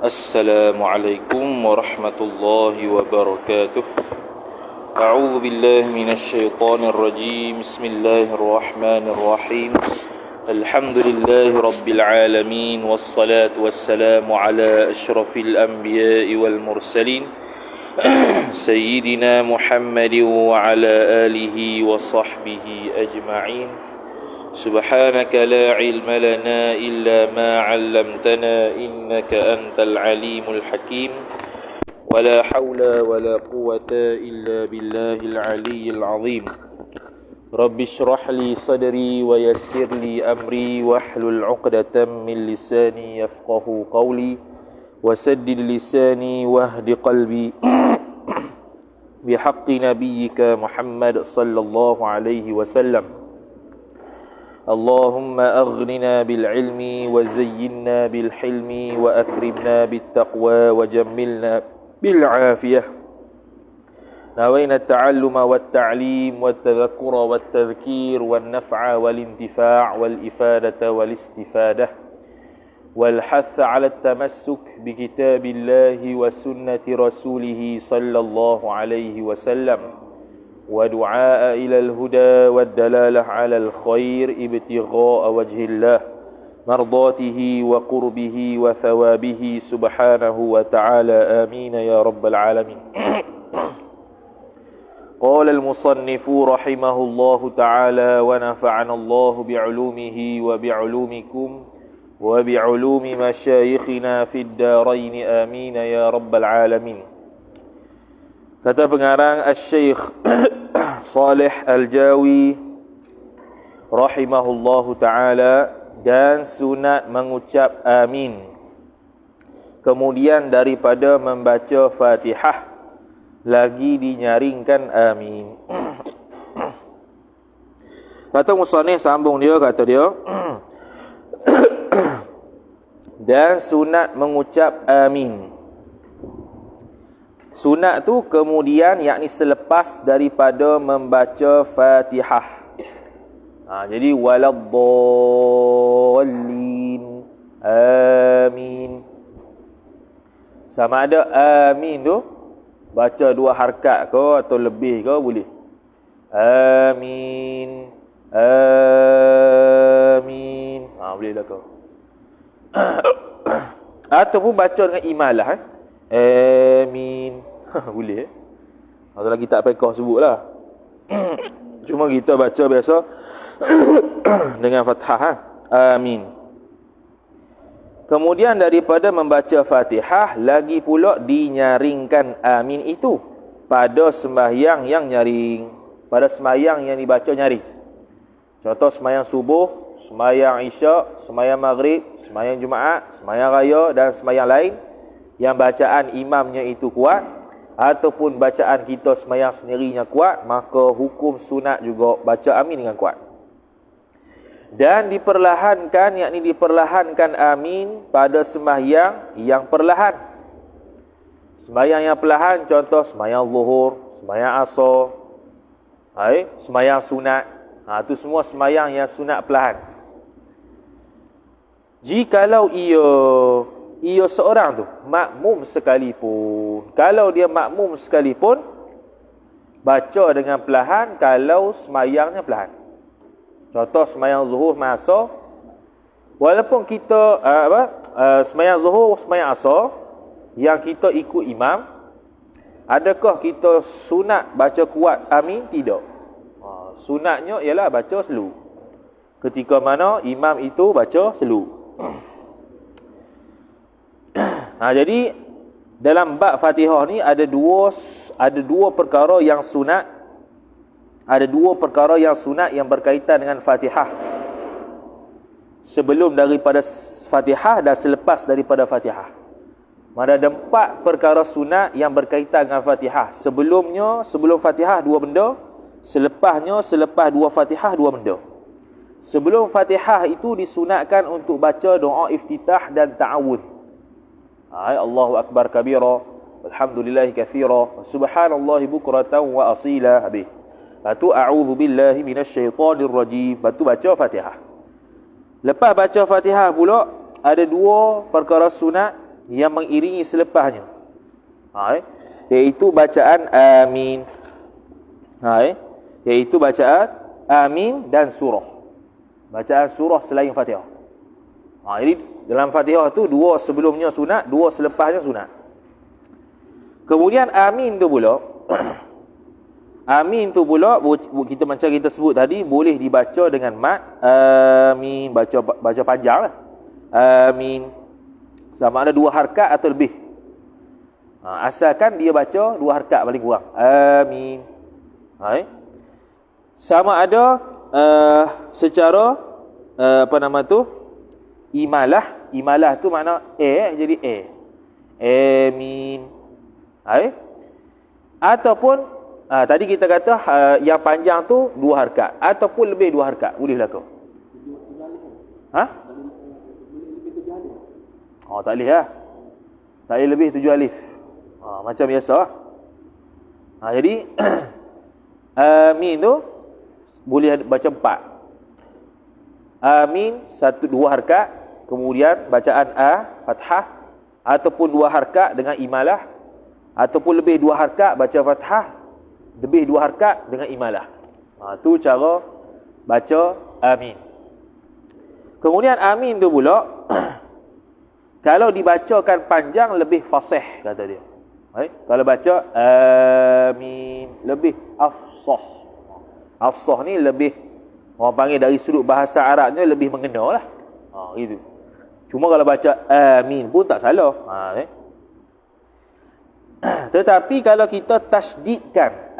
Assalamualaikum warahmatullahi wabarakatuh. A'udzu billahi minasyaitonir rajim. Bismillahirrahmanirrahim. Alhamdulillahi rabbil alamin wassalatu wassalamu ala asyrafil anbiya'i wal mursalin sayyidina Muhammadin wa ala alihi wa sahbihi ajma'in. سبحانك لا علم لنا إلا ما علمتنا إنك أنت العليم الحكيم ولا حول ولا قوة إلا بالله العلي العظيم رب اشرح لي صدري ويسر لي أمري واحلل عقدة من لساني يفقه قولي وسدد لساني واهد قلبي بحق نبيك محمد صلى الله عليه وسلم. اللهم أغننا بالعلم وزينا بالحلم وأكرمنا بالتقوى وجملنا بالعافية. نوينا التعلم والتعليم والتذكر والتذكير والنفع والانتفاع والإفادة والاستفادة والحث على التمسك بكتاب الله وسنة رسوله صلى الله عليه وسلم ودعاء إلى الهدى والدلالة على الخير ابتغاء وجه الله مرضاته وقربه وثوابه سبحانه وتعالى آمين يا رب العالمين. قال المصنف رحمه الله تعالى ونفعنا الله بعلومه وبعلومكم وبعلوم مشايخنا في الدارين آمين يا رب العالمين. Kata pengarang Al-Syeikh Salih Al-Jawi rahimahullahu ta'ala, dan sunat mengucap amin kemudian daripada membaca Fatihah lagi dinyaringkan amin. Kata musannif, sambung dia, kata dia dan sunat mengucap amin. Sunat tu kemudian, yakni selepas daripada membaca Fatihah. Jadi waladdallin, amin. Sama ada amin tu baca 2 harakat ke atau lebih ke boleh. Amin, amin. Boleh lah kau. Ataupun baca dengan imalah. Amin. Boleh. Kalau lagi tak pekoh sebutlah. Cuma kita baca biasa dengan fathah. Amin. Kemudian daripada membaca Fatihah lagi pula dinyaringkan amin itu pada sembahyang yang nyaring, pada sembahyang yang dibaca nyaring. Contoh sembahyang subuh, sembahyang isyak, sembahyang maghrib, sembahyang Jumaat, sembahyang raya dan sembahyang lain yang bacaan imamnya itu kuat ataupun bacaan kita sembahyang sendirinya kuat, maka hukum sunat juga baca amin dengan kuat. Dan diperlahankan, yakni diperlahankan amin pada sembahyang yang perlahan. Sembahyang yang perlahan, contoh sembahyang zuhur, sembahyang asar, sembahyang sunat. Itu semua sembahyang yang sunat perlahan. Jikalau ia seorang tu makmum sekalipun, kalau dia makmum sekalipun, baca dengan perlahan kalau semayangnya perlahan. Contoh semayang zuhur, semayang asar, walaupun kita semayang zuhur, semayang asar yang kita ikut imam, adakah kita sunat baca kuat amin? Tidak. Sunatnya ialah baca slow ketika mana imam itu baca slow. Jadi dalam bab Fatihah ni ada dua perkara yang sunat. Ada 2 perkara yang sunat yang berkaitan dengan Fatihah. Sebelum daripada Fatihah dan selepas daripada Fatihah. Ada 4 perkara sunat yang berkaitan dengan Fatihah. Sebelum Fatihah 2 benda, selepasnya selepas 2 Fatihah 2 benda. Sebelum Fatihah itu disunatkan untuk baca doa iftitah dan ta'awudz. Allahu akbar kabira, walhamdulillahi katsira, subhanallahi bukratan wa asila. Habis. Lepas tu a'udzu billahi minasyaitonir rajim. Lepas tu baca Fatihah. Lepas baca Fatihah pula ada dua perkara sunat yang mengiringi selepasnya. Iaitu bacaan amin. Iaitu bacaan amin dan surah. Bacaan surah selain Fatihah. Jadi dalam Fatihah tu dua sebelumnya sunat, dua selepasnya sunat. Kemudian amin tu pula amin tu pula kita macam kita sebut tadi boleh dibaca dengan mat amin, baca panjang lah. Amin sama ada 2 harakat atau lebih. Asalkan dia baca 2 harakat paling kurang. Amin. Sama ada secara imalah. Imalah tu makna jadi amin. Ataupun tadi kita kata yang panjang tu 2 harakat ataupun lebih 2 harakat boleh berlaku. Tak boleh lah. Tak boleh lebih 7 alif. Macam biasa. Jadi amin tu boleh baca 4. Amin 1-2 harakat, kemudian bacaan fathah ataupun 2 harakat dengan imalah, ataupun lebih 2 harakat baca fathah, lebih 2 harakat dengan imalah. Tu cara baca amin. Kemudian amin tu pula kalau dibacakan panjang lebih fasih kata dia. Kalau baca amin lebih afsah. Afsah ni lebih, orang panggil dari sudut bahasa Arabnya lebih mengena lah. Gitu. Cuma kalau baca amin pun tak salah. Tetapi kalau kita tasdidkan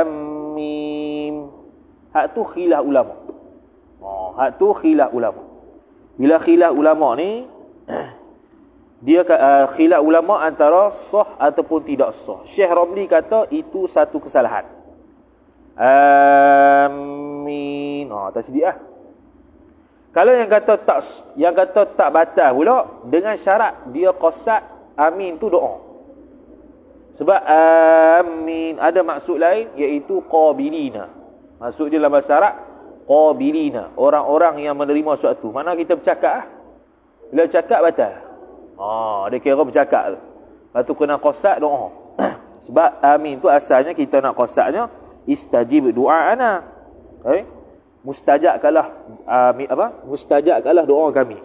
amin, hak tu khilaf ulama. Hak tu khilaf ulama. Bila khilaf ulama ni dia khilaf ulama antara sah ataupun tidak sah. Syekh Ramli kata itu satu kesalahan. Amin. Tasdid lah. Kalau yang kata tak batal pula dengan syarat dia qasad amin tu doa. Sebab amin ada maksud lain iaitu qabilina. Maksud dia dalam bahasa Arab qabilina, orang-orang yang menerima sesuatu. Mana kita bercakap bila bercakap batal. Dia kira bercakap tu. Lepas tu kena qasad doa. Sebab amin tu asalnya kita nak qasadnya istajib du'ana. Mustajabkanlah mustajabkanlah doa kami.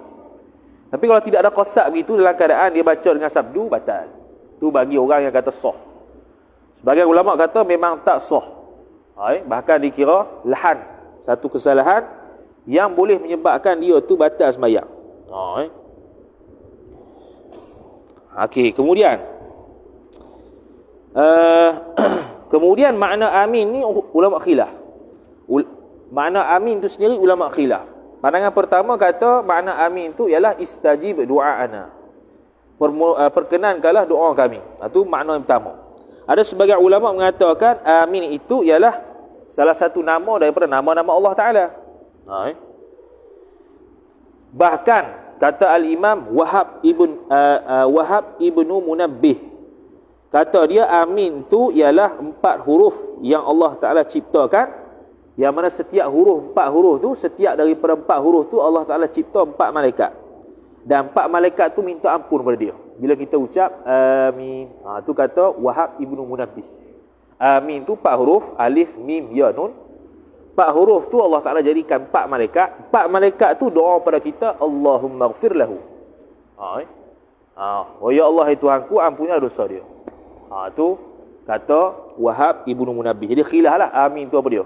Tapi kalau tidak ada qasad begitu dalam keadaan dia baca dengan sabdu batal. Tu bagi orang yang kata sah. Sebagian ulama kata memang tak sah. Bahkan dikira lahan, satu kesalahan yang boleh menyebabkan dia tu batal sembahyang. Okey, kemudian kemudian makna amin ni ulama khilaf. Makna amin tu sendiri ulama khilaf. Pandangan pertama kata makna amin tu ialah istajib du'aana. Perkenankanlah doa kami. Itu makna yang pertama. Ada sebagian ulama mengatakan amin itu ialah salah satu nama daripada nama-nama Allah Ta'ala. Bahkan kata Al-Imam Wahab ibnu Munabbih, kata dia amin tu ialah 4 huruf yang Allah Ta'ala ciptakan, yang mana setiap huruf, 4 huruf tu, setiap daripada 4 huruf tu Allah Ta'ala cipta 4 malaikat. Dan 4 malaikat tu minta ampun kepada dia bila kita ucap amin. Tu kata Wahab ibnu Munabbih. Amin tu 4 huruf, alif, mim, ya, nun. 4 huruf tu Allah Ta'ala jadikan 4 malaikat. 4 malaikat tu doa pada kita, Allahumma ghfir lahu. Ya Allah, hai Tuhanku, ampunilah dosa dia. Tu kata Wahab ibnu Munabbih. Jadi khilaf lah amin tu apa dia.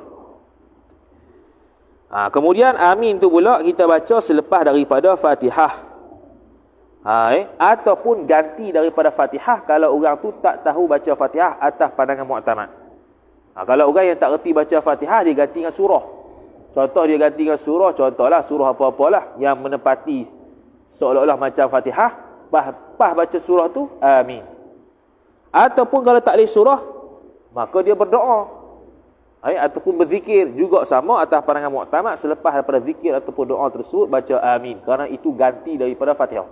Kemudian amin tu pula kita baca selepas daripada Fatihah. Ataupun ganti daripada Fatihah kalau orang tu tak tahu baca Fatihah atas pandangan mu'tamad. Kalau orang yang tak reti baca Fatihah, dia ganti dengan surah. Contoh dia ganti dengan surah, contohlah surah apa-apalah yang menepati seolah-olah macam Fatihah, pas baca surah tu amin. Ataupun kalau tak boleh surah, maka dia berdoa. Ataupun berzikir juga sama atas pandangan mu'tamad, selepas daripada zikir ataupun doa tersebut baca amin, kerana itu ganti daripada Fatihah.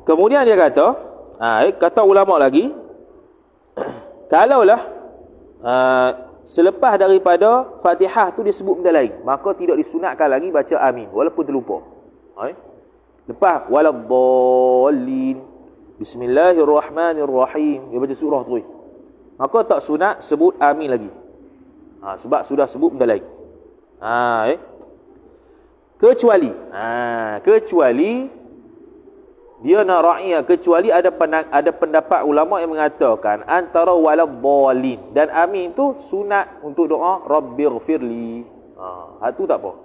Kemudian dia kata ulama lagi, kalaulah selepas daripada Fatihah tu dia sebut benda lain, maka tidak disunatkan lagi baca amin walaupun terlupa. Lepas waladdallin, bismillahirrahmanirrahim, dia baca surah terus, maka tak sunat sebut amin lagi. Sebab sudah sebut benda lain. Kecuali dia nak ra'iyah, kecuali ada pendapat ulama yang mengatakan antara waladdallin dan amin tu sunat untuk doa rabbighfirli. Itu tak apa.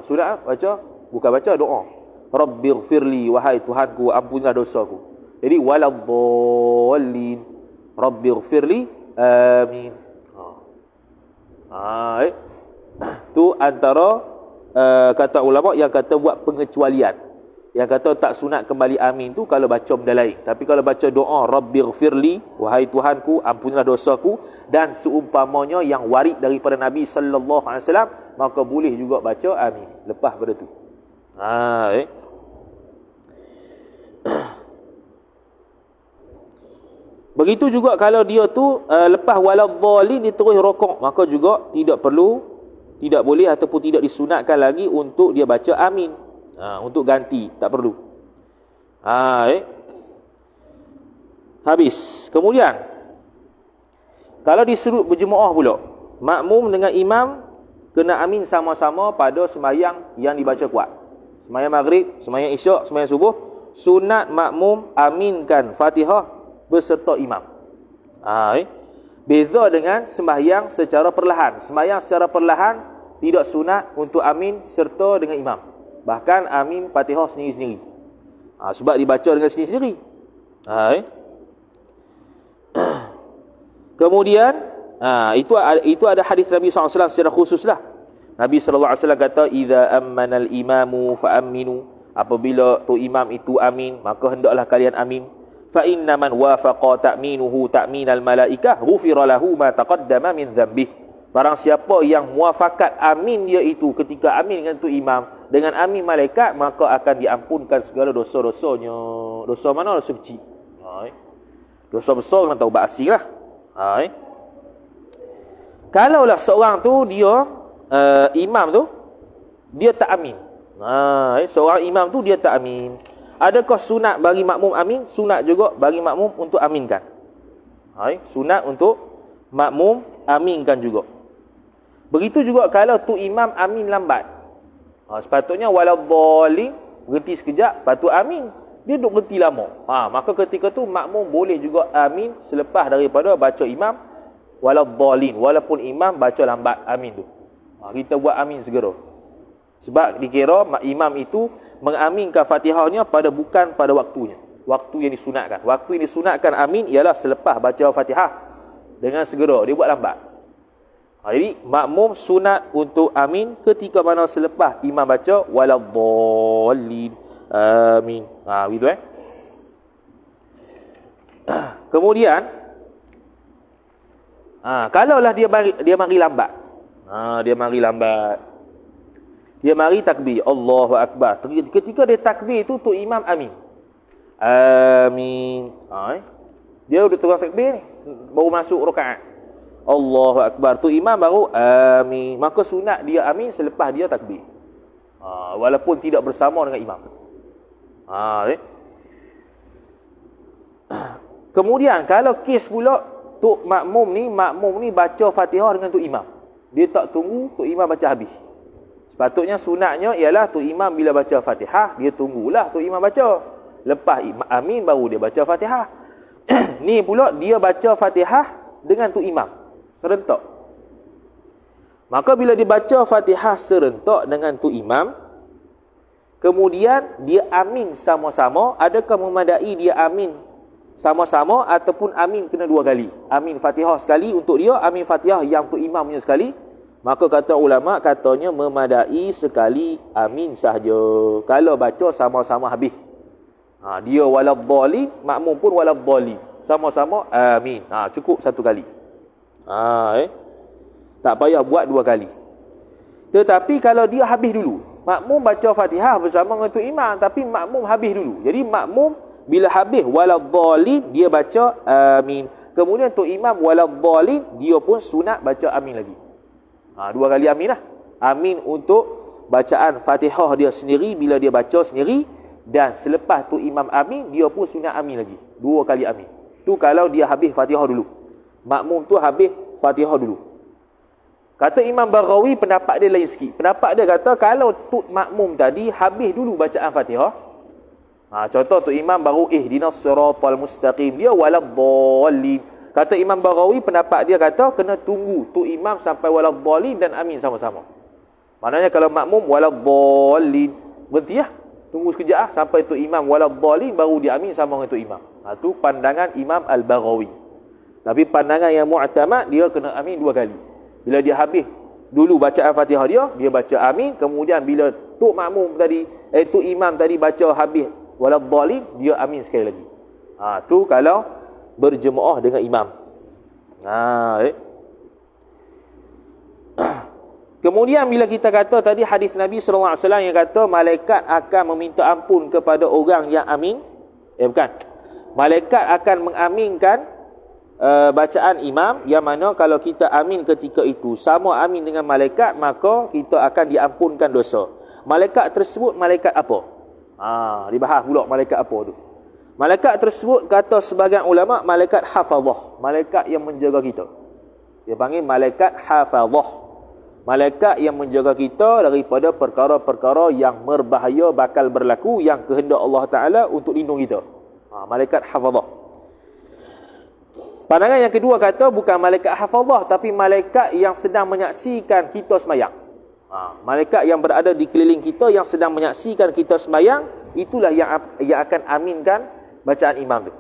Sunat baca, bukan baca, doa rabbighfirli, wahai Tuhanku ampunilah dosaku. Jadi waladdallin, rabbighfirli, amin. Tu antara kata ulama yang kata buat pengecualian, yang kata tak sunat kembali amin tu kalau baca benda lain. Tapi kalau baca doa rabbighfirli, wahai Tuhanku ampunilah dosaku, dan seumpamanya yang warid daripada Nabi sallallahu alaihi wasallam, maka boleh juga baca amin lepas pada tu. Begitu juga kalau dia tu lepas waladdallin dia terus rokok, maka juga tidak boleh ataupun tidak disunatkan lagi untuk dia baca amin. Untuk ganti tak perlu. Habis. Kemudian kalau disuruh berjemaah pula, makmum dengan imam kena amin sama-sama pada sembahyang yang dibaca kuat. Sembahyang maghrib, sembahyang isyak, sembahyang subuh, sunat makmum aminkan Fatihah beserta imam. Beza dengan sembahyang secara perlahan. Sembahyang secara perlahan tidak sunat untuk amin serta dengan imam. Bahkan amin Fatihah sendiri-sendiri. Sebab dibaca dengan sendiri-sendiri. Kemudian itu ada hadis Nabi SAW secara khusus lah. Nabi SAW kata, "Idza ammanal imamu fa aminu." Apabila tu imam itu amin, maka hendaklah kalian amin. Fa inna man wafaqa ta'minuhu ta'minal malaikah ghufira lahu ma taqaddama min dhanbihi. Barang siapa yang muafakat amin dia itu ketika amin dengan tu imam dengan amin malaikat, maka akan diampunkan segala dosa-dosanya. Dosa mana? Dosa kecil. Dosa besar kena taubat asing lah. Kalaulah seorang tu dia imam tu dia tak amin. Seorang imam tu dia tak amin. Adakah sunat bagi makmum amin? Sunat juga bagi makmum untuk aminkan. Sunat untuk makmum aminkan juga. Begitu juga kalau tu imam amin lambat. Sepatutnya waladdallin berhenti sekejap, lepas tu amin. Dia duduk berhenti lama. Maka ketika tu makmum boleh juga amin selepas daripada baca imam waladdallin, walaupun imam baca lambat amin tu. Kita buat amin segera. Sebab dikira imam itu mengaminkan Fatihahnya bukan pada waktunya. Waktu yang disunatkan. Waktu yang disunatkan amin ialah selepas baca Fatihah dengan segera. Dia buat lambat. Jadi makmum sunat untuk amin ketika mana selepas imam baca waladdallin, amin. Begitu Kemudian kalaulah dia mari lambat. Dia mari takbir, Allahu akbar. Ketika dia takbir itu tu imam amin. Amin. Dia udah tengah takbir ni, baru masuk rakaat. Allahu akbar. Tu imam baru amin. Maka sunat dia amin selepas dia takbir. Walaupun tidak bersama dengan imam. Kemudian kalau kes pula tu makmum ni baca Fatihah dengan tu imam. Dia tak tunggu tu imam baca habis. Sepatutnya sunatnya ialah tu imam bila baca Fatihah, dia tunggulah tu imam baca. Lepas amin baru dia baca Fatihah. Ni pula dia baca Fatihah dengan tu imam serentak. Maka bila dibaca Fatihah serentak dengan tu imam, kemudian dia amin sama-sama, adakah memadai dia amin sama-sama ataupun amin kena dua kali? Amin Fatihah sekali untuk dia, amin Fatihah yang tu imamnya sekali. Maka kata ulama, katanya memadai sekali amin sahaja kalau baca sama-sama habis. Dia waladdallin, makmum pun waladdallin, sama-sama amin. Cukup satu kali. Tak payah buat dua kali. Tetapi kalau dia habis dulu, makmum baca Fatihah bersama dengan tu imam, tapi makmum habis dulu. Jadi makmum bila habis waladdallin dia baca amin. Kemudian tu imam waladhdallin, dia pun sunat baca amin lagi. Dua kali amin lah. Amin untuk bacaan Fatihah dia sendiri bila dia baca sendiri, dan selepas tu imam amin, dia pun sunat amin lagi. Dua kali amin. Tu kalau dia habis Fatihah dulu. Makmum tu habis Fatihah dulu. Kata Imam Baghawi, pendapat dia lain sikit. Pendapat dia kata kalau tu makmum tadi habis dulu bacaan Fatihah. Contoh tu imam baru ihdinas siratal mustaqim, dia waladhdallin. Kata Imam Baghawi, pendapat dia kata kena tunggu tu imam sampai waladhdallin dan amin sama-sama. Maknanya kalau makmum waladhdallin, berhenti lah. Tunggu sekejap sampai tu imam waladhdallin baru dia amin sama dengan tu imam. Tu pandangan Imam Al-Baghawi. Tapi pandangan yang mu'tamad, dia kena amin dua kali. Bila dia habis dulu bacaan Fatihah dia baca amin. Kemudian bila tu makmum tadi, tu imam tadi baca habis waladhdallin, dia amin sekali lagi. Tu kalau berjemaah dengan imam. Kemudian bila kita kata tadi hadis Nabi SAW yang kata malaikat akan meminta ampun kepada orang yang amin. Malaikat akan mengaminkan bacaan imam, yang mana kalau kita amin ketika itu sama amin dengan malaikat, maka kita akan diampunkan dosa. Malaikat tersebut malaikat apa? Dibahas pula malaikat apa tu. Malaikat tersebut kata sebagian ulama malaikat hafazah, malaikat yang menjaga kita. Dia panggil malaikat hafazah, malaikat yang menjaga kita daripada perkara-perkara yang berbahaya bakal berlaku, yang kehendak Allah Ta'ala untuk lindung kita. Malaikat hafazah. Pandangan yang kedua kata bukan malaikat hafazah, tapi malaikat yang sedang menyaksikan kita semayang. Malaikat yang berada di keliling kita yang sedang menyaksikan kita semayang, itulah yang akan aminkan bacaan imam tu.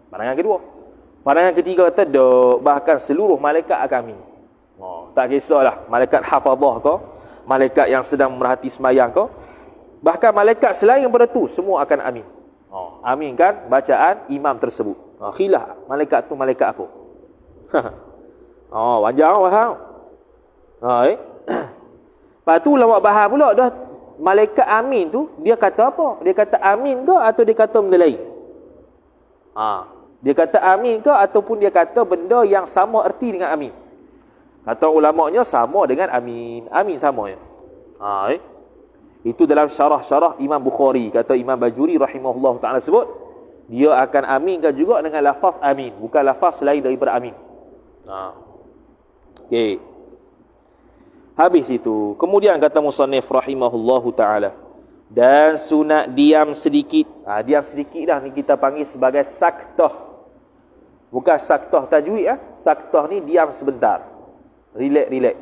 Pandangan kedua. Pandangan ketiga kata bahkan seluruh malaikat akan amin. Tak kisahlah malaikat hafazah ke, malaikat yang sedang memerhati semayang ke, bahkan malaikat selain daripada tu semua akan amin. Aminkan bacaan imam tersebut. Khilaf malaikat tu malaikat apa? Wajar faham? Lepas tu ulama bahas pula dah, malaikat amin tu dia kata apa? Dia kata amin ke atau dia kata benda lain? Dia kata amin ke ataupun dia kata benda yang sama erti dengan amin? Kata ulama'nya sama dengan amin. Amin sama ya. Itu dalam syarah-syarah Imam Bukhari. Kata Imam Bajuri rahimahullah ta'ala sebut, dia akan aminkan juga dengan lafaz amin, bukan lafaz selain daripada amin. Okey. Habis itu, kemudian kata musannif rahimahullahu ta'ala, dan sunat diam sedikit. Diam sedikit dah ni kita panggil sebagai saktah. Bukan saktah tajwid Saktah ni diam sebentar. Relax.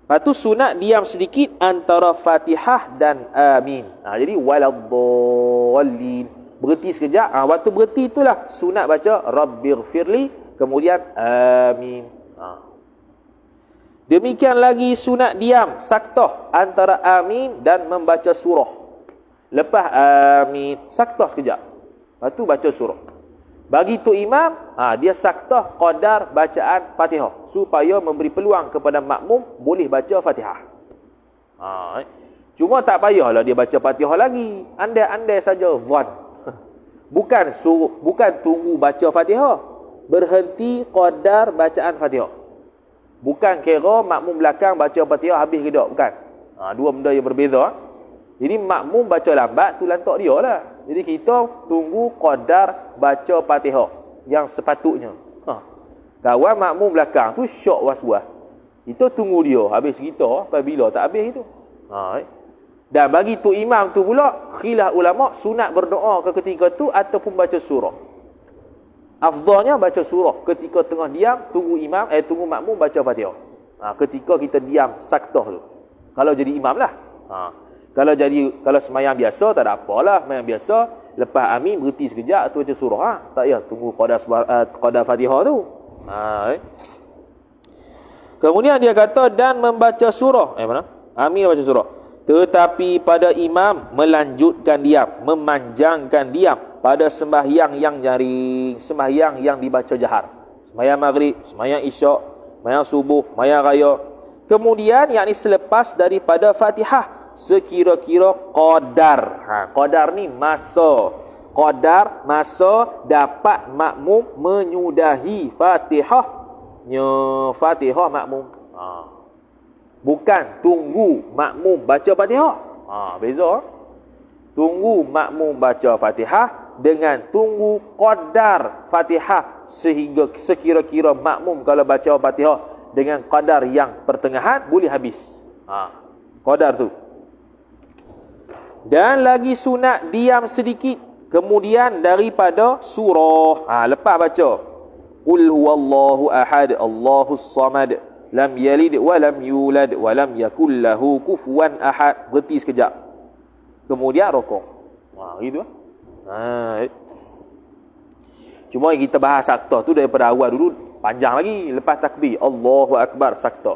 Lepas tu sunat diam sedikit antara Fatihah dan amin. Jadi waladhdallin, berhenti sekejap. Waktu berhenti itulah sunat baca rabbighfirli, kemudian amin. Demikian lagi sunat diam saktah antara amin dan membaca surah. Lepas amin, saktah sekejap, lepas tu baca surah. Bagi tu imam, dia saktah qadar bacaan Fatihah supaya memberi peluang kepada makmum boleh baca Fatihah. Cuma tak payahlah dia baca Fatihah lagi. Andai-andai saja zon. Bukan tunggu baca Fatihah, berhenti qadar bacaan Fatihah. Bukan kira makmum belakang baca Fatihah habis ke tak, bukan. Dua benda yang berbeza. Jadi makmum baca lambat tu lantak dia lah. Jadi kita tunggu qadar baca Fatihah yang sepatutnya. Kawan makmum belakang tu syok was-was, kita tunggu dia habis kita apabila tak habis itu. Dan bagi tu imam tu pula khilaf ulama sunat berdoa ke ketika tu ataupun baca surah. Afdalnya baca surah ketika tengah diam, tunggu imam tunggu makmum baca Fatihah. Ketika kita diam saktah tu. Kalau jadi imam lah. Kalau semayang biasa tak ada apalah, semayang biasa lepas amin berhenti sekejap tu baca surah. Tak payah tunggu qadar Fatihah tu. Kemudian dia kata dan membaca surah. Mana? Amin baca surah. Tetapi pada imam melanjutkan diam, memanjangkan diam pada sembahyang yang nyaring, sembahyang yang dibaca jahar. Sembahyang maghrib, sembahyang isyak, sembahyang subuh, sembahyang raya. Kemudian yakni selepas daripada Fatihah sekira-kira qadar. Qadar ni masa. qadar masa dapat makmum menyudahi Fatihah makmum. Bukan tunggu makmum baca Fatihah. Beza. Tunggu makmum baca Fatihah dengan tunggu qadar Fatihah, sehingga sekira-kira makmum kalau baca Fatihah dengan qadar yang pertengahan boleh habis. Qadar tu. Dan lagi sunat diam sedikit kemudian daripada surah. Lepas baca Qul huwallahu ahad Allahus samad lam yalid wa lam yulad wa lam yakul lahu kufuwan ahad, berhenti sekejap. Kemudian rukuk. Gitu. Cuma yang kita bahas sakta tu daripada awal dulu panjang lagi. Lepas takbir Allahu akbar sakta.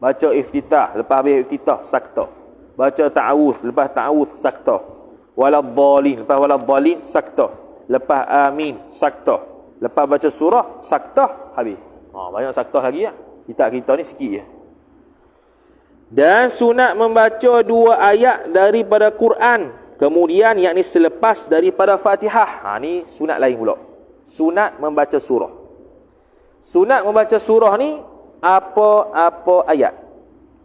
Baca iftitah, lepas habis iftitah sakta. Baca ta'awuz, lepas ta'awuz sakta. Waladhdallin, lepas waladhdallin sakta. Lepas amin sakta. Lepas baca surah sakta habis. Banyak sakta lagi ya. Kita ni sikit je. Dan sunat membaca 2 ayat daripada Quran kemudian yakni selepas daripada Fatihah. Ni sunat lain pula. Sunat membaca surah. Sunat membaca surah ni apa-apa ayat.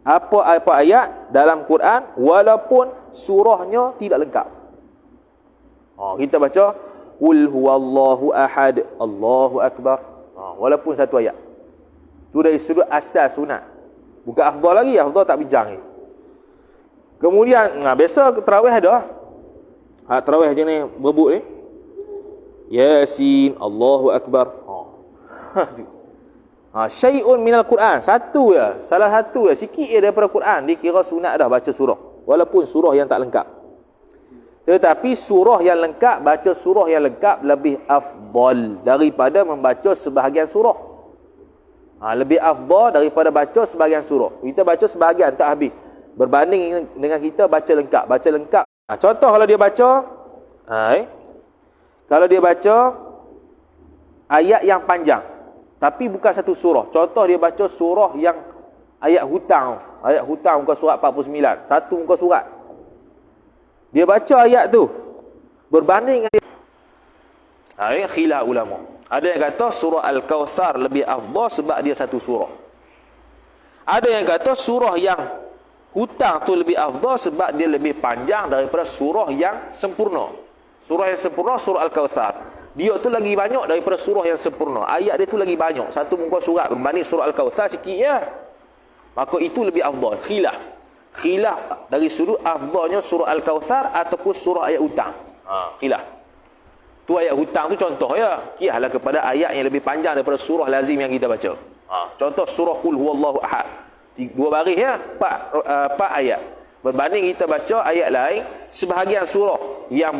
Apa-apa ayat dalam Quran walaupun surahnya tidak lengkap. Kita baca Qul huwallahu ahad Allahu akbar. Walaupun satu ayat. Tu dari sudut asal sunat. Bukan afdal lagi, afdal tak bincang ni. Kemudian biasa tarawih ada. Tarawih je ni berebut ni. Yasin Allahu akbar. Syai'un minal Quran, satu je, salah satu je, sikit je daripada Quran dikira sunat dah baca surah, walaupun surah yang tak lengkap. Tetapi surah yang lengkap, baca surah yang lengkap lebih afdal daripada membaca sebahagian surah. Lebih afdal daripada baca sebahagian surah. Kita baca sebahagian tak habis, berbanding dengan kita baca lengkap. Baca lengkap, contoh kalau dia baca kalau dia baca ayat yang panjang tapi bukan satu surah. Contoh dia baca surah yang ayat hutang. Ayat hutang muka surat 49. Satu muka surat. Dia baca ayat tu berbanding dengan dia. Khilaf ulama. Ada yang kata surah Al-Kawthar lebih afdal sebab dia satu surah. Ada yang kata surah yang hutang tu lebih afdal sebab dia lebih panjang daripada surah yang sempurna. Surah yang sempurna surah Al-Kawthar. Dia tu lagi banyak daripada surah yang sempurna. Ayat dia tu lagi banyak. Satu muka surat berbanding surah Al-Kawthar sikit ya. Maka itu lebih afdal. Khilaf dari sudut afdalnya surah Al-Kawthar ataupun surah ayat hutang. Khilaf. Tu ayat hutang tu contoh ya. Kiaslah kepada ayat yang lebih panjang daripada surah lazim yang kita baca. Contoh surah Qul huwallahu ahad. 2 baris ya, 4 ayat. Berbanding kita baca ayat lain sebahagian surah yang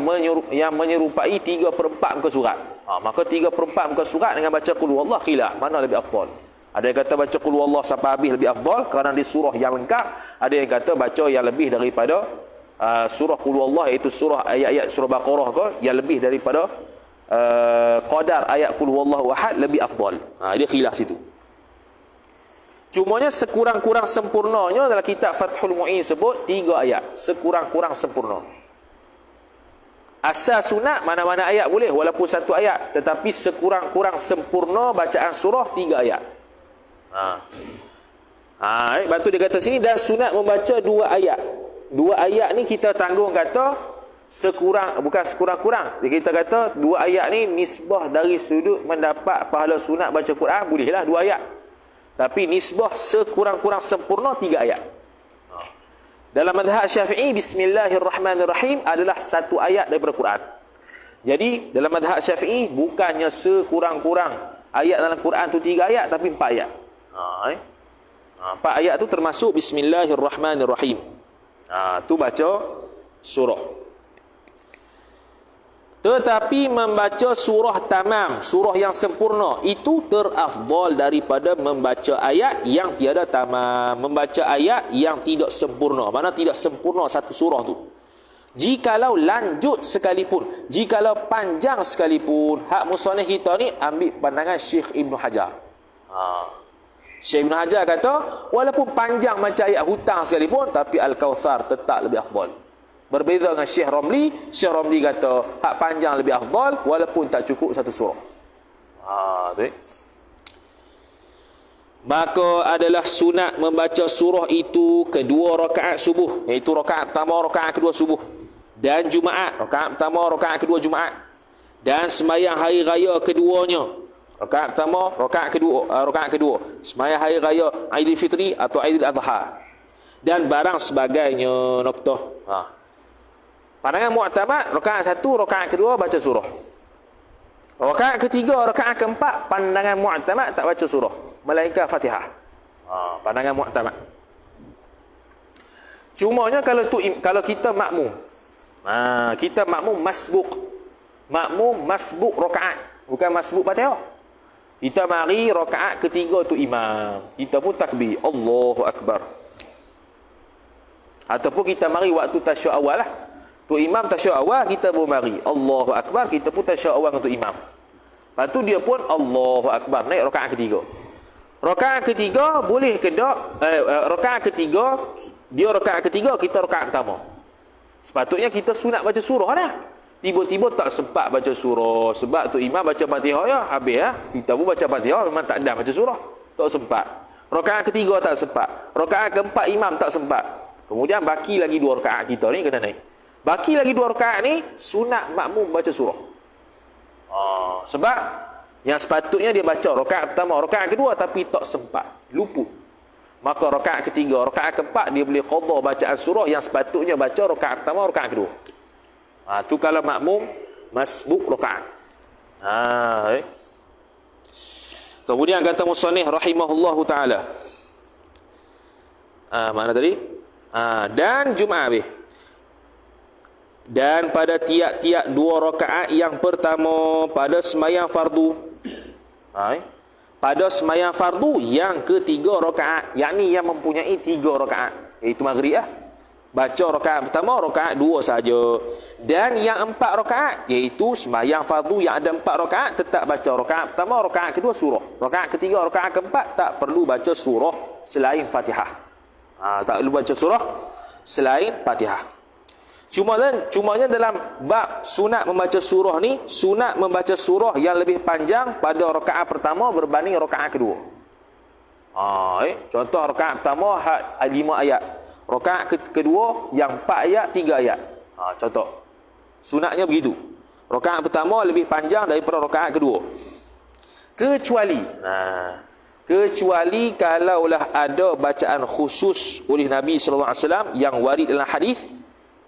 menyerupai 3/4 muka surat. Maka 3/4 muka surat dengan baca Qul huwallahu khilaf mana lebih afdal. Ada yang kata baca Qul huwallahu sampai habis lebih afdal kerana di surah yang lengkap. Ada yang kata baca yang lebih daripada surah Qul huwallahu, iaitu surah ayat-ayat surah Baqarah ke, yang lebih daripada qadar ayat Qul huwallahu ahad lebih afdal. Dia khilaf situ. Cumanya sekurang-kurang sempurnanya dalam kitab Fathul Mu'in sebut 3 ayat. Sekurang-kurang sempurna. Asal sunat mana-mana ayat boleh walaupun 1 ayat. Tetapi sekurang-kurang sempurna bacaan surah 3 ayat. Lepas tu dia kata sini, dan sunat membaca 2 ayat. 2 ayat ni kita tanggung kata bukan sekurang-kurang. Kita kata 2 ayat ni nisbah dari sudut mendapat pahala sunat baca Quran, bolehlah 2 ayat. Tapi nisbah sekurang-kurang sempurna 3 ayat. Dalam mazhab Syafi'i, Bismillahirrahmanirrahim adalah 1 ayat daripada Quran. Jadi dalam mazhab Syafi'i bukannya sekurang-kurang ayat dalam Quran tu 3 ayat, tapi 4 ayat. 4 ayat tu termasuk Bismillahirrahmanirrahim. Tu baca surah. Tetapi membaca surah tamam, surah yang sempurna, itu terafdal daripada membaca ayat yang tiada tamam, membaca ayat yang tidak sempurna. Mana tidak sempurna satu surah tu. Jikalau lanjut sekalipun, jikalau panjang sekalipun, hak musannif kita ni ambil pandangan Syekh Ibn Hajar. Syekh Ibn Hajar kata, walaupun panjang macam ayat hutang sekalipun, tapi Al-Kawthar tetap lebih afdal. Berbeza dengan Syekh Romli. Syekh Romli kata hak panjang lebih afdal walaupun tak cukup satu surah. Tu. Maka adalah sunat membaca surah itu kedua rakaat subuh, iaitu rakaat pertama, rakaat kedua subuh, dan Jumaat, rakaat pertama, rakaat kedua Jumaat, dan sembahyang hari raya keduanya, rakaat pertama, rakaat kedua, sembahyang hari raya Aidilfitri atau Aidiladha, dan barang sebagainya. Noktah. Pandangan mu'tamad, rakaat satu, rakaat kedua baca surah. Rakaat ketiga, rakaat keempat, pandangan mu'tamad tak baca surah, melainkan Fatihah. Pandangan mu'tamad. Cumanya kalau kita makmum, kita makmum masbuk rakaat, bukan masbuk Fatihah. Kita mari rakaat ketiga tu imam, kita pun takbir Allahu Akbar. Ataupun kita mari waktu tasyahud awal lah, tu imam tasyahud awal, kita pun mari Allahu Akbar, kita pun tasyahud awal untuk imam. Lepas tu dia pun Allahu Akbar, naik rakaat ketiga. Rakaat ketiga boleh ke tak? Rakaat ketiga, dia rakaat ketiga, kita rakaat pertama. Sepatutnya kita sunat baca surah dah. Tiba-tiba tak sempat baca surah, sebab tu imam baca Fatihah ya, habis ya. Kita pun baca Fatihah, memang tak ada baca surah, tak sempat. Rakaat ketiga tak sempat. Rakaat keempat imam tak sempat. Kemudian baki lagi 2 rakaat kita ni kena naik. Baki lagi 2 rakaat ni sunat makmum baca surah. Sebab yang sepatutnya dia baca rakaat pertama, rakaat kedua, tapi tak sempat, luput. Maka rakaat ketiga, rakaat keempat dia boleh qada bacaan surah yang sepatutnya baca rakaat pertama, rakaat kedua. Tu kalau makmum masbuk rakaat. Kemudian kata musannif rahimahullahu taala. Mana tadi? Dan Jumaat habis. Dan pada tiap-tiap 2 rakaat yang pertama pada sembahyang fardu. Pada sembahyang fardu yang ketiga rakaat, yakni yang mempunyai 3 rakaat, iaitu maghrib lah. Baca rakaat pertama, rakaat 2 saja. Dan yang 4 rakaat, iaitu sembahyang fardu yang ada 4 rakaat, tetap baca rakaat pertama, rakaat kedua surah. Rakaat ketiga, rakaat keempat tak perlu baca surah selain Fatihah. Tak perlu baca surah selain Fatihah. Cumanya dalam bab sunat membaca surah ni, sunat membaca surah yang lebih panjang pada rakaat pertama berbanding rakaat kedua. Contoh rakaat pertama 5 ayat, rakaat kedua yang 4 ayat, 3 ayat. Contoh. Sunatnya begitu. Rakaat pertama lebih panjang daripada rakaat kedua. Kecuali kalaulah ada bacaan khusus oleh Nabi sallallahu alaihi wasallam yang warid dalam hadis,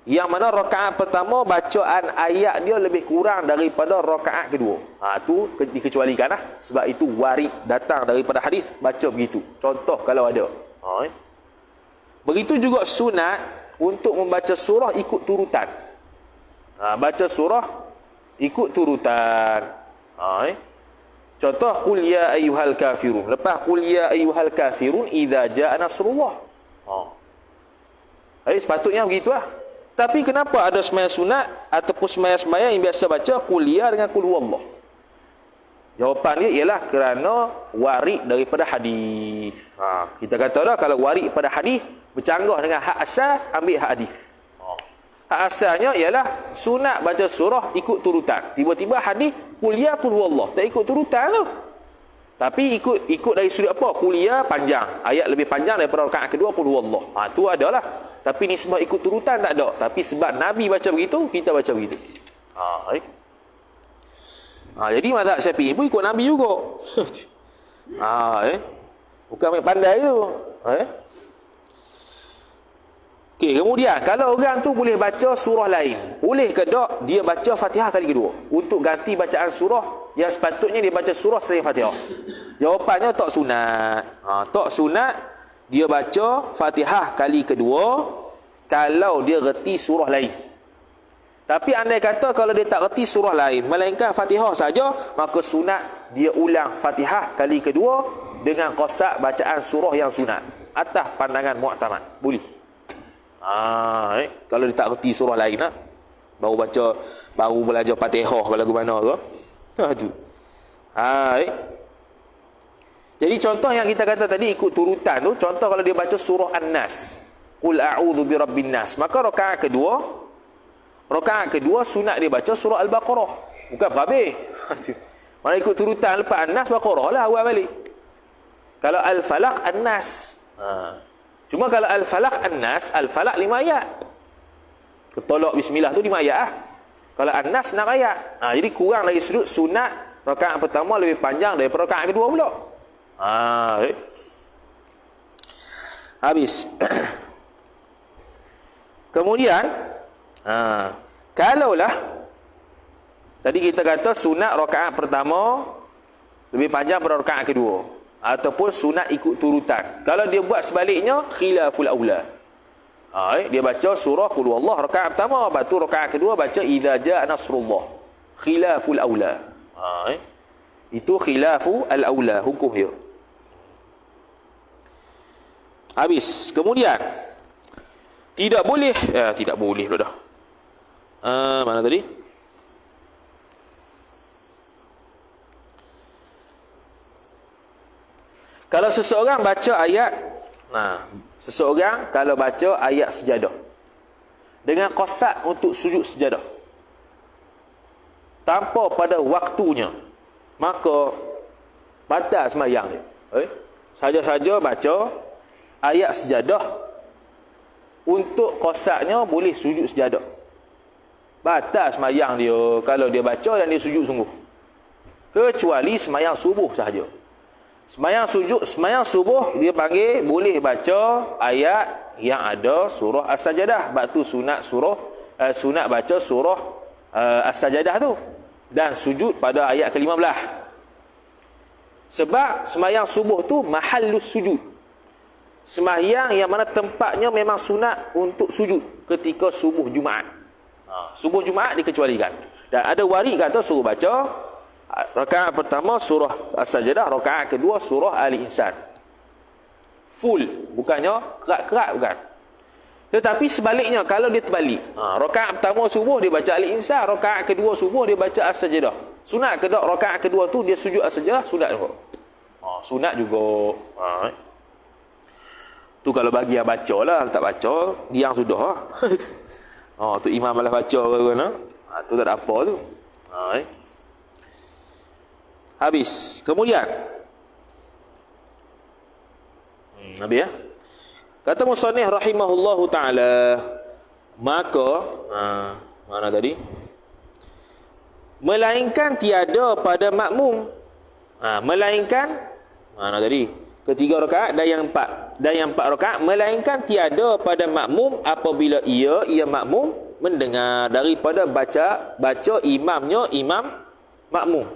yang mana rakaat pertama bacaan ayat dia lebih kurang daripada rakaat kedua. Tu dikecualikan lah. Sebab itu warid datang daripada hadis baca begitu. Contoh kalau ada. Begitu juga sunat untuk membaca surah ikut turutan. Baca surah ikut turutan. Contoh qul ya ayyuhal kafirun. Lepas qul ya ayyuhal kafirun idza jaa nasrullah. Sepatutnya begitulah. Tapi kenapa ada sembahyang sunat ataupun sembahyang yang biasa baca qul ya dengan qul huwallah? Jawapan dia ialah kerana warid daripada hadis. Kita kata dah kalau warid pada hadis bercanggah dengan hak asal, ambil hak hadis. Hak asalnya ialah sunat baca surah ikut turutan. Tiba-tiba hadis qul ya qul huwallah, tak ikut turutan tu. Tapi ikut dari sudut apa? Qul ya panjang, ayat lebih panjang daripada rakaat kedua qul huwallah. Tu adalah. Tapi ni semua ikut turutan tak ada. Tapi sebab Nabi baca begitu, kita baca begitu. Jadi mazhab Syafi'i pun ikut Nabi juga. Bukan main pandai tu. Okey, kemudian kalau orang tu boleh baca surah lain, boleh ke tak dia baca Fatihah kali kedua untuk ganti bacaan surah yang sepatutnya dia baca surah selain Fatihah? Jawapannya tak sunat. Tak sunat dia baca Fatihah kali kedua kalau dia reti surah lain. Tapi andai kata kalau dia tak reti surah lain melainkan Fatihah saja, maka sunat dia ulang Fatihah kali kedua dengan qasak bacaan surah yang sunat atas pandangan mu'tamad. Boleh. Kalau dia tak reti surah lain lah, baru belajar Fatihah ke lagu mana ke. Tu. Jadi contoh yang kita kata tadi ikut turutan tu, contoh kalau dia baca surah An-Nas, qul a'udzu birabbin nas, maka rakaat kedua Rakaat kedua sunat dia baca surah Al-Baqarah. Bukan berhabis. Mana ikut turutan, lepas An-Nas Baqarah lah awal balik. Kalau Al-Falaq An-Nas. Cuma kalau Al-Falaq An-Nas, Al-Falaq 5 ayat. Ketolak bismillah tu 5 ayat lah. Kalau An-Nas 6 ayat. Jadi kurang dari sudut sunat rakaat pertama lebih panjang daripada rakaat kedua pula. Habis. Kemudian kalaulah tadi kita kata sunat rakaat pertama lebih panjang daripada rakaat kedua, ataupun sunat ikut turutan. Kalau dia buat sebaliknya, khilaful aula. Dia baca surah Qul Huwallah rakaat pertama, lepas tu rakaat kedua baca idza jaa nasrullah. Khilaful aula. Itu khilafu al-aula hukum dia. Habis. Kemudian tidak boleh pula dah. Mana tadi? Kalau seseorang baca ayat, seseorang kalau baca ayat sejadah dengan qasad untuk sujud sejadah tanpa pada waktunya, maka batal sembahyang dia. Saja-saja baca ayat sejadah untuk qasadnya boleh sujud sejadah, batal sembahyang dia kalau dia baca dan dia sujud sungguh, kecuali sembahyang subuh sahaja. Sembahyang subuh dia panggil boleh baca ayat yang ada surah As-Sajadah. Sebab tu sunat baca surah As-Sajadah tu dan sujud pada ayat ke-15. Sebab sembahyang subuh tu mahallus sujud. Sembahyang yang mana tempatnya memang sunat untuk sujud ketika subuh Jumaat. Subuh Jumaat dikecualikan. Dan ada waris kata suruh baca rakaat pertama surah As-Sajadah, rakaat kedua surah Al-Insan. Full, bukannya kerat-kerat, bukan. Tetapi sebaliknya, kalau dia terbalik, rakaat pertama subuh dia baca Al-Insan, rakaat kedua subuh dia baca As-Sajadah. Sunat kedua, rakaat kedua tu dia sujud As-Sajadah, sunat juga. Sunat juga. Tu kalau bagi yang baca lah, tak baca, diam sudah lah. Tu imam malah baca ke mana? Tu tak ada apa tu. Habis. Kemudian Nabi kata musannif rahimahullahu ta'ala, maka mana tadi? Melainkan tiada pada makmum. Melainkan mana tadi? Ketiga rakaat dan yang empat rakaat, melainkan tiada pada makmum apabila ia makmum mendengar daripada baca imamnya imam makmum.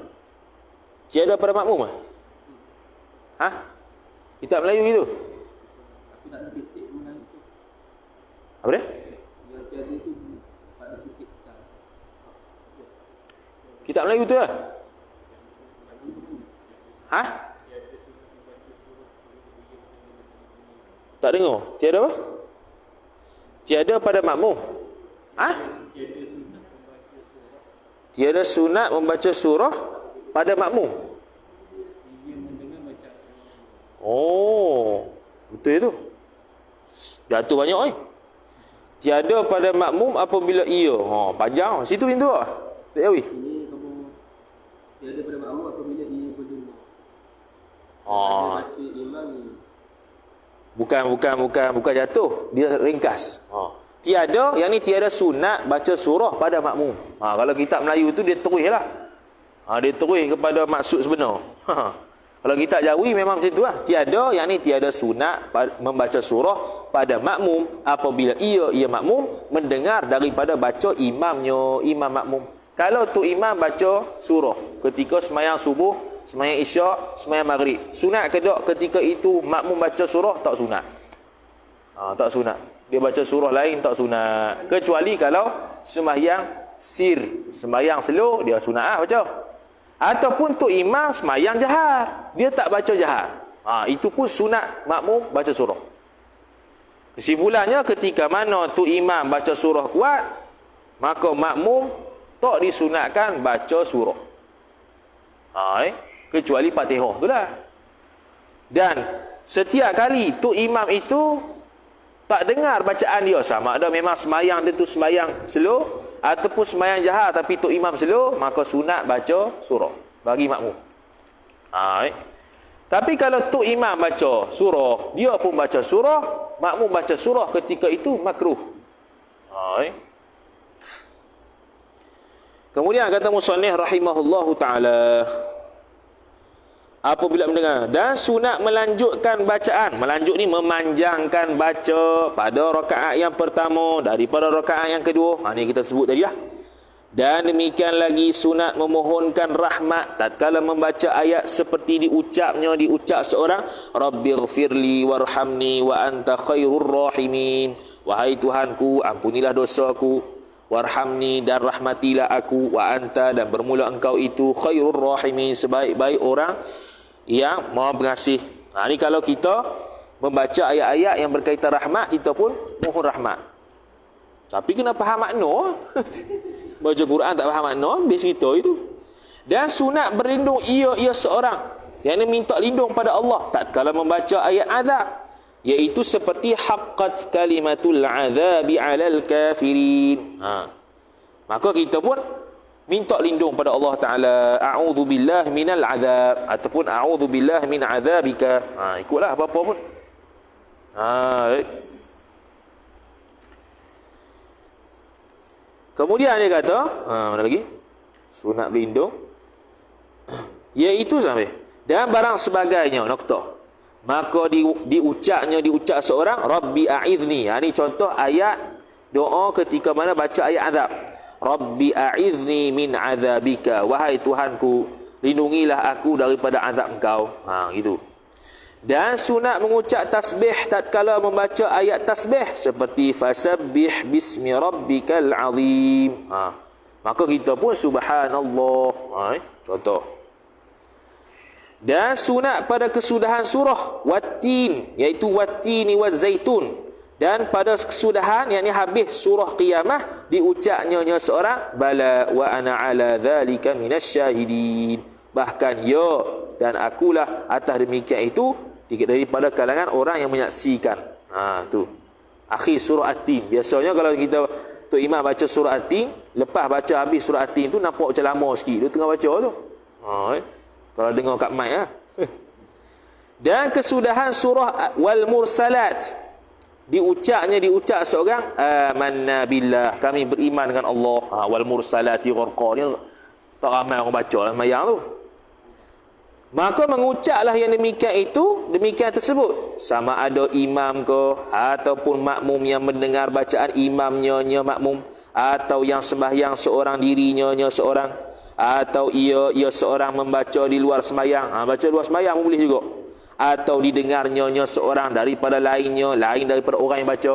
Tiada pada makmum kitab Melayu gitu. Tapi tak ada titik Melayu tu. Apa dia? Yang tiada tu tak ada titik. Kitab Melayu tu lah. Tak dengar. Tiada apa? Tiada pada makmum. Tiada sunat membaca surah pada makmum. Betul itu. Jatuh banyak Tiada pada makmum apabila ia. Panjang. Situ pintu tak? Tak tahu. Ini kamu tiada pada makmum apabila ia berdengar. Baca imam ni. Bukan jatuh. Dia ringkas. Tiada, yang ni tiada sunat baca surah pada makmum. Kalau kitab Melayu tu dia terus lah. Dia terus kepada maksud sebenar. Kalau kitab Jawi memang macam tu lah. Tiada, yang ni tiada sunat membaca surah pada makmum apabila ia makmum mendengar daripada baca imamnya, imam makmum. Kalau tu imam baca surah ketika sembahyang subuh, sembahyang isyak, sembahyang maghrib, sunat ke tak ketika itu makmum baca surah? Tak sunat. Tak sunat. Dia baca surah lain tak sunat. Kecuali kalau sembahyang sir, sembahyang slow, dia sunat baca. Ataupun tu imam sembahyang jahar, dia tak baca jahar. Itu pun sunat makmum baca surah. Kesimpulannya, ketika mana tu imam baca surah kuat, maka makmum tak disunatkan baca surah. Kecuali Fatihah tu lah. Dan setiap kali tu imam itu tak dengar bacaan dia, sama ada memang semayang dia tu semayang slow ataupun semayang jahat tapi tok imam slow, maka sunat baca surah bagi makmum. Tapi kalau tok imam baca surah, dia pun baca surah, makmum baca surah, ketika itu makruh. Kemudian kata musannif rahimahullahu taala, apabila mendengar, dan sunat melanjutkan bacaan. Melanjut ni memanjangkan baca pada rakaat yang pertama daripada rakaat yang kedua. Ni kita sebut tadi lah. Dan demikian lagi sunat memohonkan rahmat tatkala membaca ayat seperti diucap seorang, Rabbighfirli warhamni wa anta khairur rahimin. Wahai Tuhanku, ampunilah dosaku, warhamni dan rahmatilah aku, wa anta dan bermula engkau itu khairur rahimin, sebaik-baik orang yang maha pengasih. Ni kalau kita membaca ayat-ayat yang berkaitan rahmat, kita pun mohon rahmat. Tapi kena faham makna. Baca Quran tak faham makna, habis cerita itu. Dan sunat berlindung ia seorang, yang minta lindung pada Allah tatkala membaca ayat azab, iaitu seperti haqqat kalimatul azabi 'alal kafirin. Maka kita pun minta lindung pada Allah Ta'ala, a'udzubillah minal azab, ataupun a'udzubillah min azabika. Ikutlah apa-apa pun. Kemudian dia kata, mana lagi? Sunat berlindung, iaitu sampai, dan barang sebagainya, noktah. Maka diucap seorang, Rabbi a'izni. Ini contoh ayat doa ketika mana baca ayat azab. Rabbi a'izni min azabika. Wahai Tuhanku, lindungilah aku daripada azab engkau. Gitu. Dan sunat mengucap tasbih tatkala membaca ayat tasbih, seperti fasabbih bismi rabbikal azim. Maka kita pun subhanallah. Contoh. Dan sunat pada kesudahan surah wattin, iaitu wattini wazaitun. Dan pada kesudahan, yakni habis surah Qiyamah, diucapnya seorang, bala wa ana ala dhalika minasyahidin. Bahkan ya dan akulah atas demikian itu daripada kalangan orang yang menyaksikan. Tu akhir surah At-Tin. Biasanya kalau kita Tok Imam baca surah At-Tin, lepas baca habis surah At-Tin tu nampak macam lama sikit dia tengah baca tu. Kalau dengar kat mic lah. Dan kesudahan surah Wal Mursalat, diucap seorang, amanna billah, kami beriman dengan Allah. Wal Mursalati gharqa, ni tak ramai orang baca lah semayang tu. Maka mengucaplah yang demikian tersebut, sama ada imam ke ataupun makmum yang mendengar bacaan imamnya makmum, atau yang sembahyang seorang dirinya seorang, atau ia seorang membaca di luar sembahyang. Baca luar sembahyang boleh juga, atau didengarnya seorang daripada lain daripada orang yang baca.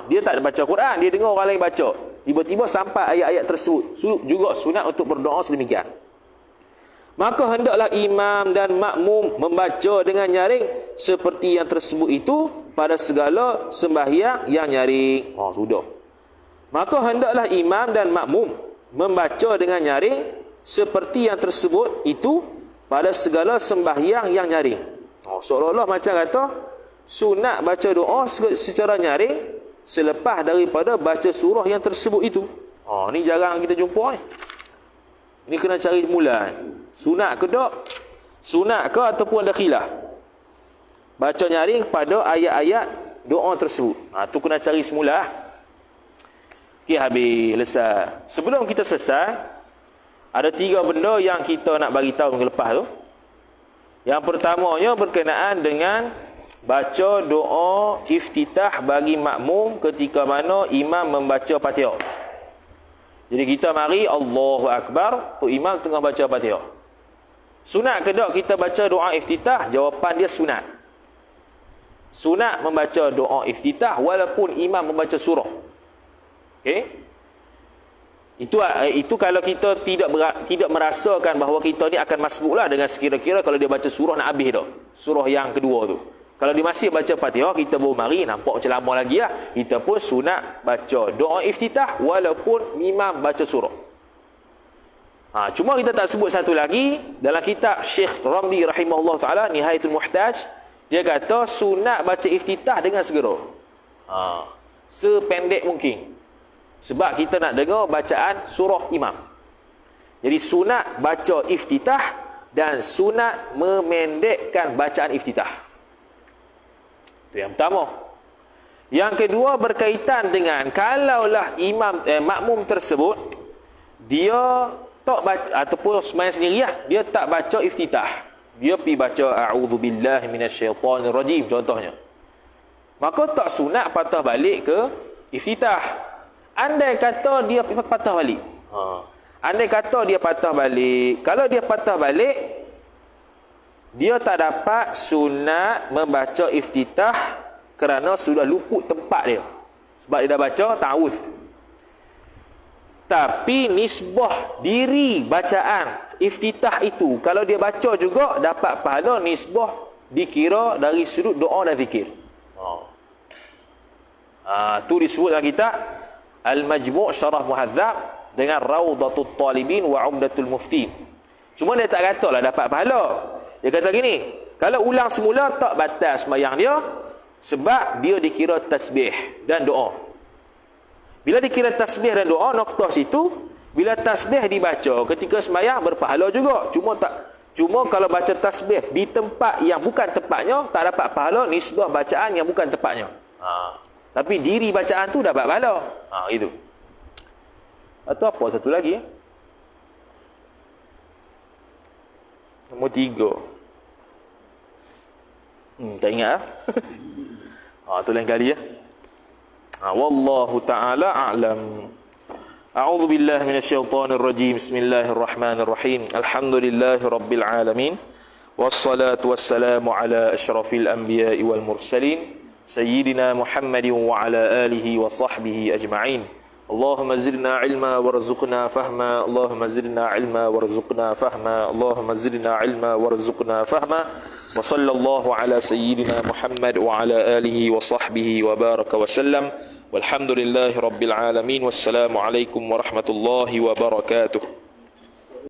Dia tak baca Quran, dia dengar orang lain baca, tiba-tiba sampai ayat-ayat tersebut, juga sunat untuk berdoa sedemikian. Maka hendaklah imam dan makmum membaca dengan nyaring seperti yang tersebut itu pada segala sembahyang yang nyaring. Sudah. Maka hendaklah imam dan makmum membaca dengan nyaring seperti yang tersebut itu pada segala sembahyang yang nyaring. Seolah-olah macam kata sunat baca doa secara nyaring selepas daripada baca surah yang tersebut itu. Ni jarang kita jumpa ni. Ni kena cari mula. Sunat ke tak? Sunat ke ataupun ada khilaf? Baca nyaring pada ayat-ayat doa tersebut. Tu kena cari semula. Okey, habis selesai. Sebelum kita selesai, ada 3 benda yang kita nak bagi tahu minggu lepas tu. Yang pertamanya berkenaan dengan baca doa iftitah bagi makmum ketika mana imam membaca Fatihah. Jadi kita mari Allahu Akbar, tu imam tengah baca Fatihah. Sunat ke tak kita baca doa iftitah? Jawapan dia sunat. Sunat membaca doa iftitah walaupun imam membaca surah. Okey? Itu kalau kita tidak merasakan bahawa kita ni akan masbuklah dengan sekira-kira kalau dia baca surah nak habis dah. Surah yang kedua tu. Kalau dia masih baca Fatihah, kita baru mari, nampak macam lama lagi lah. Kita pun sunat baca doa iftitah walaupun imam baca surah. Cuma kita tak sebut satu lagi. Dalam kitab Syekh Ramli rahimahullah ta'ala, Nihayatul Muhtaj, dia kata sunat baca iftitah dengan segera. Sependek mungkin. Sebab kita nak dengar bacaan surah imam. Jadi sunat baca iftitah dan sunat memendekkan bacaan iftitah. Itu yang pertama. Yang kedua berkaitan dengan kalaulah makmum tersebut dia tak baca ataupun sembahyang sendirian, dia tak baca iftitah. Dia pergi baca a'udzubillahi minasyaitonirrajim contohnya. Maka tak sunat patah balik ke iftitah. Andai kata dia patah balik. Andai kata dia patah balik, kalau dia patah balik, dia tak dapat sunat membaca iftitah kerana sudah luput tempat dia. Sebab dia dah baca ta'awudz. Tapi nisbah diri bacaan iftitah itu, kalau dia baca juga dapat pahala nisbah dikira dari sudut doa dan zikir. Tu disebut dalam kitab Al-Majmu' Syarah Muhadzab dengan Rawdatul Talibin wa Umdatul Muftin. Cuma dia tak katalah dapat pahala. Dia kata gini, kalau ulang semula tak batal sembahyang dia, sebab dia dikira tasbih dan doa. Bila dikira tasbih dan doa, noktah situ, bila tasbih dibaca ketika sembahyang berpahala juga. Cuma kalau baca tasbih di tempat yang bukan tempatnya, tak dapat pahala nisbah bacaan yang bukan tempatnya. Tapi diri bacaan tu dapat pahala. Itu. Atau apa satu lagi? Nombor 3. Tak ingat tu lain kali ya. Wallahu ta'ala a'lam. A'udzu billahi minasyaitonir rajim. Bismillahirrahmanirrahim. Alhamdulillahi rabbil alamin. Wassalatu wassalamu ala asyrafil anbiya'i wal mursalin sayyidina Muhammadin wa ala alihi wa sahbihi ajma'in. Allahumma zidna ilma warzuqna fahma. Allahumma zidna ilma warzuqna fahma. Allahumma zidna ilma warzuqna fahma. Wa sallallahu ala sayyidina Muhammad wa ala alihi wa sahbihi wa baraka wa sallam. Walhamdulillahi rabbil alamin. Wassalamu alaikum warahmatullahi wabarakatuh.